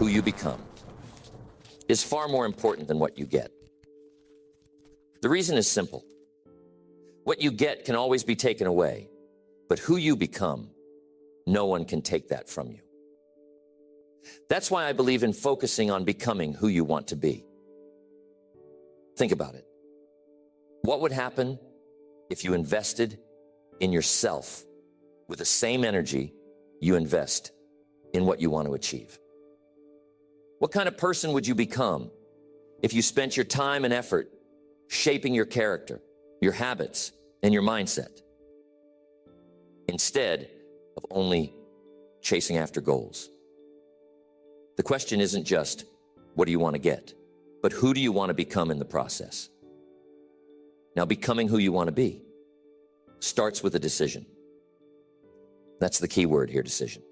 who you become, is far more important than what you get. The reason is simple. What you get can always be taken away, but who you become, no one can take that from you. That's why I believe in focusing on becoming who you want to be. Think about it. What would happen if you invested in yourself with the same energy you invest in what you want to achieve? What kind of person would you become if you spent your time and effort shaping your character, your habits, and your mindset, instead of only chasing after goals? The question isn't just, what do you want to get, but who do you want to become in the process? Now, becoming who you want to be starts with a decision. That's the key word here, decision.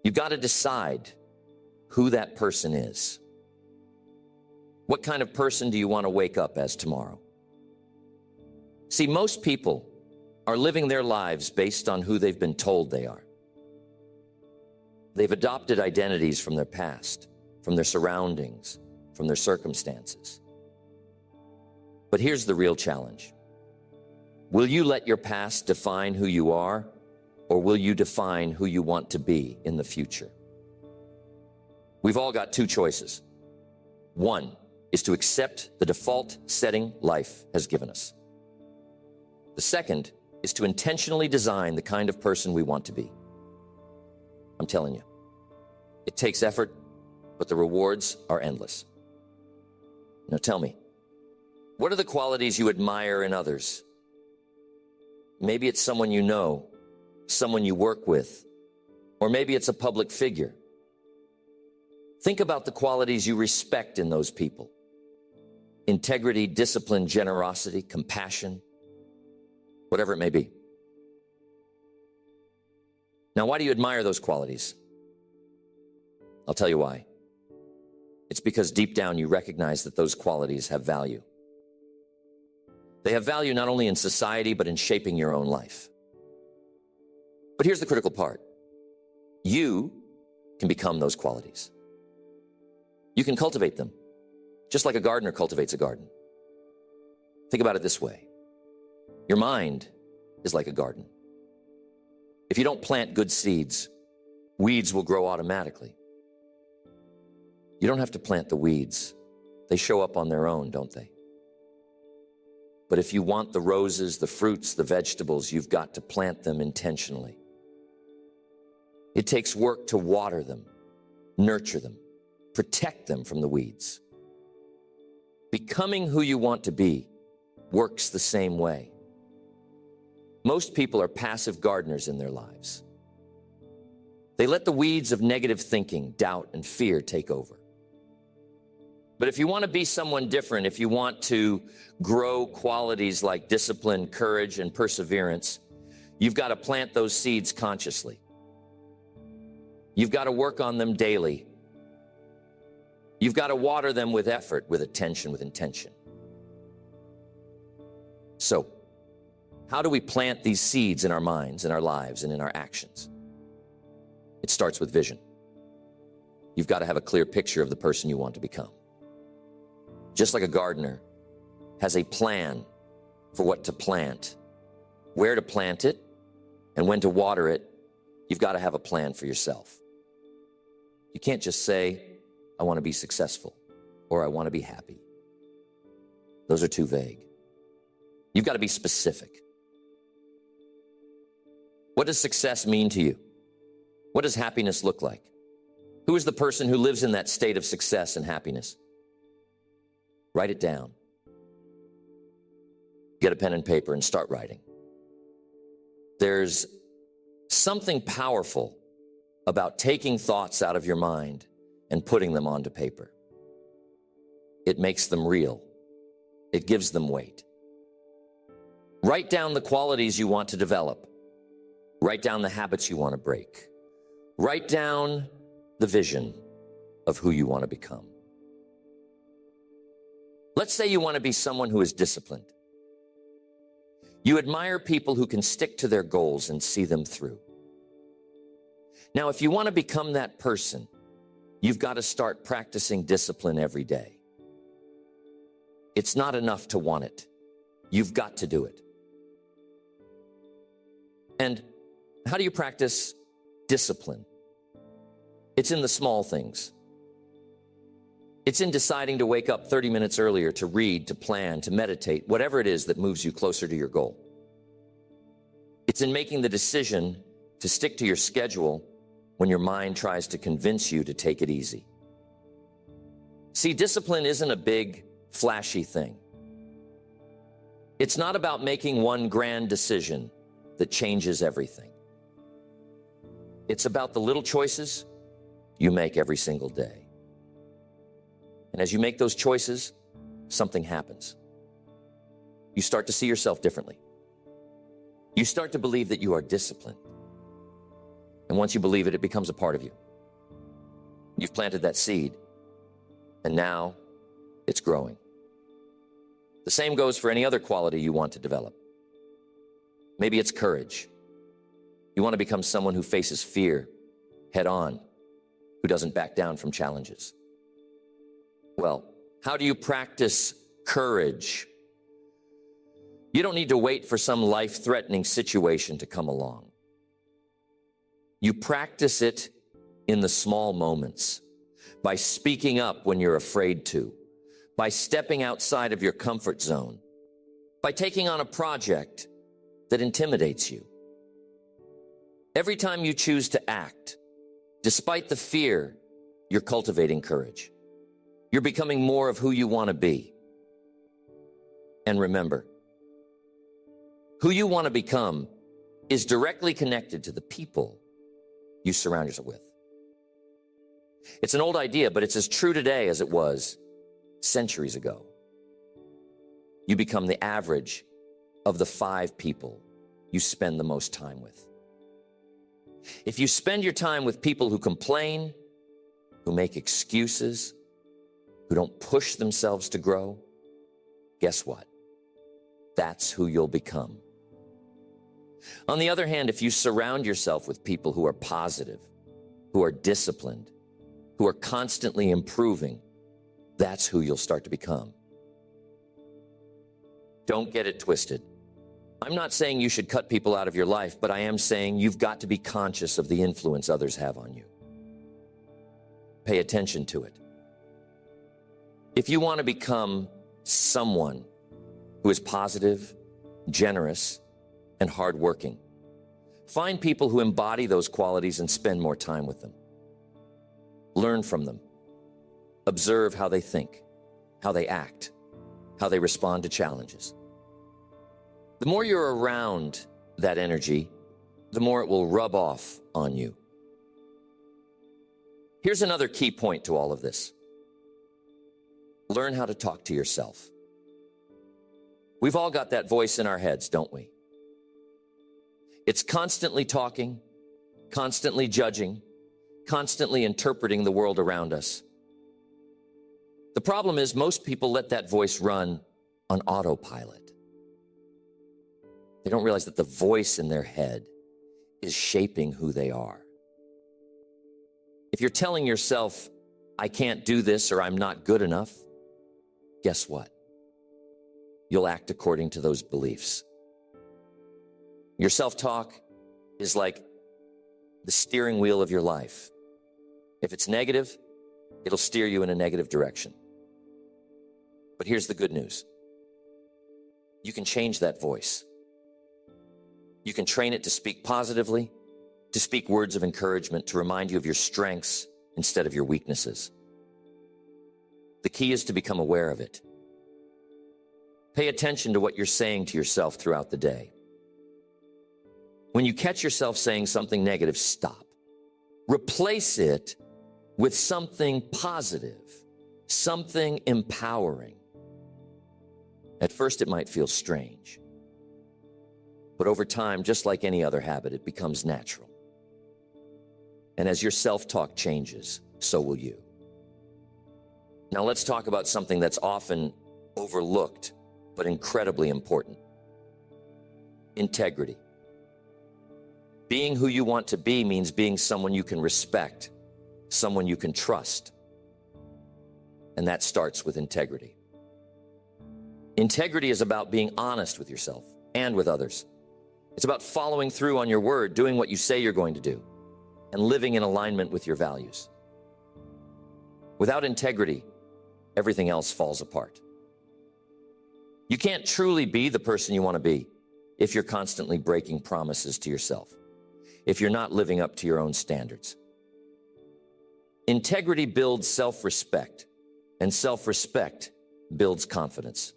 You've got to decide who that person is. What kind of person do you want to wake up as tomorrow? See, most people are living their lives based on who they've been told they are. They've adopted identities from their past, from their surroundings, from their circumstances. But here's the real challenge. Will you let your past define who you are, or will you define who you want to be in the future? We've all got two choices. One is to accept the default setting life has given us. The second is to intentionally design the kind of person we want to be. I'm telling you, it takes effort, but the rewards are endless. Now tell me, what are the qualities you admire in others? Maybe it's someone you know, someone you work with, or maybe it's a public figure. Think about the qualities you respect in those people. Integrity, discipline, generosity, compassion, whatever it may be. Now, why do you admire those qualities? I'll tell you why. It's because deep down you recognize that those qualities have value. They have value not only in society, but in shaping your own life. But here's the critical part. You can become those qualities. You can cultivate them, just like a gardener cultivates a garden. Think about it this way. Your mind is like a garden. If you don't plant good seeds, weeds will grow automatically. You don't have to plant the weeds. They show up on their own, don't they? But if you want the roses, the fruits, the vegetables, you've got to plant them intentionally. It takes work to water them, nurture them, protect them from the weeds. Becoming who you want to be works the same way. Most people are passive gardeners in their lives. They let the weeds of negative thinking, doubt, and fear take over. But if you want to be someone different, if you want to grow qualities like discipline, courage, and perseverance, you've got to plant those seeds consciously. You've got to work on them daily. You've got to water them with effort, with attention, with intention. So, how do we plant these seeds in our minds, in our lives, and in our actions? It starts with vision. You've got to have a clear picture of the person you want to become. Just like a gardener has a plan for what to plant, where to plant it, and when to water it, you've got to have a plan for yourself. You can't just say, I want to be successful, or I want to be happy. Those are too vague. You've got to be specific. What does success mean to you? What does happiness look like? Who is the person who lives in that state of success and happiness? Write it down. Get a pen and paper and start writing. There's something powerful about taking thoughts out of your mind and putting them onto paper. It makes them real. It gives them weight. Write down the qualities you want to develop. Write down the habits you want to break. Write down the vision of who you want to become. Let's say you want to be someone who is disciplined. You admire people who can stick to their goals and see them through. Now, if you want to become that person, you've got to start practicing discipline every day. It's not enough to want it. You've got to do it. And how do you practice discipline? It's in the small things. It's in deciding to wake up 30 minutes earlier, to read, to plan, to meditate, whatever it is that moves you closer to your goal. It's in making the decision to stick to your schedule when your mind tries to convince you to take it easy. See, discipline isn't a big, flashy thing. It's not about making one grand decision that changes everything. It's about the little choices you make every single day. And as you make those choices, something happens. You start to see yourself differently. You start to believe that you are disciplined. And once you believe it, it becomes a part of you. You've planted that seed, and now it's growing. The same goes for any other quality you want to develop. Maybe it's courage. You want to become someone who faces fear head on, who doesn't back down from challenges. Well, how do you practice courage? You don't need to wait for some life-threatening situation to come along. You practice it in the small moments, by speaking up when you're afraid to, by stepping outside of your comfort zone, by taking on a project that intimidates you. Every time you choose to act, despite the fear, you're cultivating courage. You're becoming more of who you want to be. And remember, who you want to become is directly connected to the people you surround yourself with. It's an old idea, but it's as true today as it was centuries ago. You become the average of the 5 people you spend the most time with. If you spend your time with people who complain, who make excuses, who don't push themselves to grow, guess what? That's who you'll become. On the other hand, if you surround yourself with people who are positive, who are disciplined, who are constantly improving, that's who you'll start to become. Don't get it twisted. I'm not saying you should cut people out of your life, but I am saying you've got to be conscious of the influence others have on you. Pay attention to it. If you want to become someone who is positive, generous, and hardworking, find people who embody those qualities and spend more time with them. Learn from them. Observe how they think, how they act, how they respond to challenges. The more you're around that energy, the more it will rub off on you. Here's another key point to all of this. Learn how to talk to yourself. We've all got that voice in our heads, don't we? It's constantly talking, constantly judging, constantly interpreting the world around us. The problem is most people let that voice run on autopilot. They don't realize that the voice in their head is shaping who they are. If you're telling yourself, I can't do this or I'm not good enough, guess what? You'll act according to those beliefs. Your self-talk is like the steering wheel of your life. If it's negative, it'll steer you in a negative direction. But here's the good news. You can change that voice. You can train it to speak positively, to speak words of encouragement, to remind you of your strengths instead of your weaknesses. The key is to become aware of it. Pay attention to what you're saying to yourself throughout the day. When you catch yourself saying something negative, stop. Replace it with something positive, something empowering. At first, it might feel strange. But over time, just like any other habit, it becomes natural. And as your self-talk changes, so will you. Now let's talk about something that's often overlooked, but incredibly important. Integrity. Being who you want to be means being someone you can respect, someone you can trust. And that starts with integrity. Integrity is about being honest with yourself and with others. It's about following through on your word, doing what you say you're going to do, and living in alignment with your values. Without integrity, everything else falls apart. You can't truly be the person you want to be if you're constantly breaking promises to yourself, if you're not living up to your own standards. Integrity builds self-respect, and self-respect builds confidence.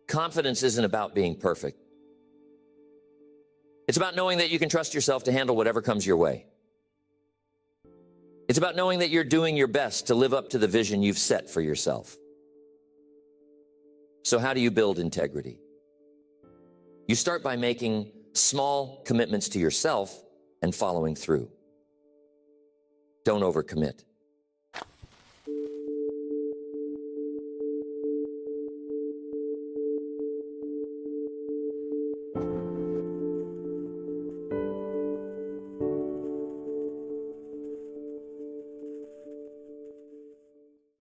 Confidence isn't about being perfect. It's about knowing that you can trust yourself to handle whatever comes your way. It's about knowing that you're doing your best to live up to the vision you've set for yourself. So how do you build integrity? You start by making small commitments to yourself and following through. Don't overcommit.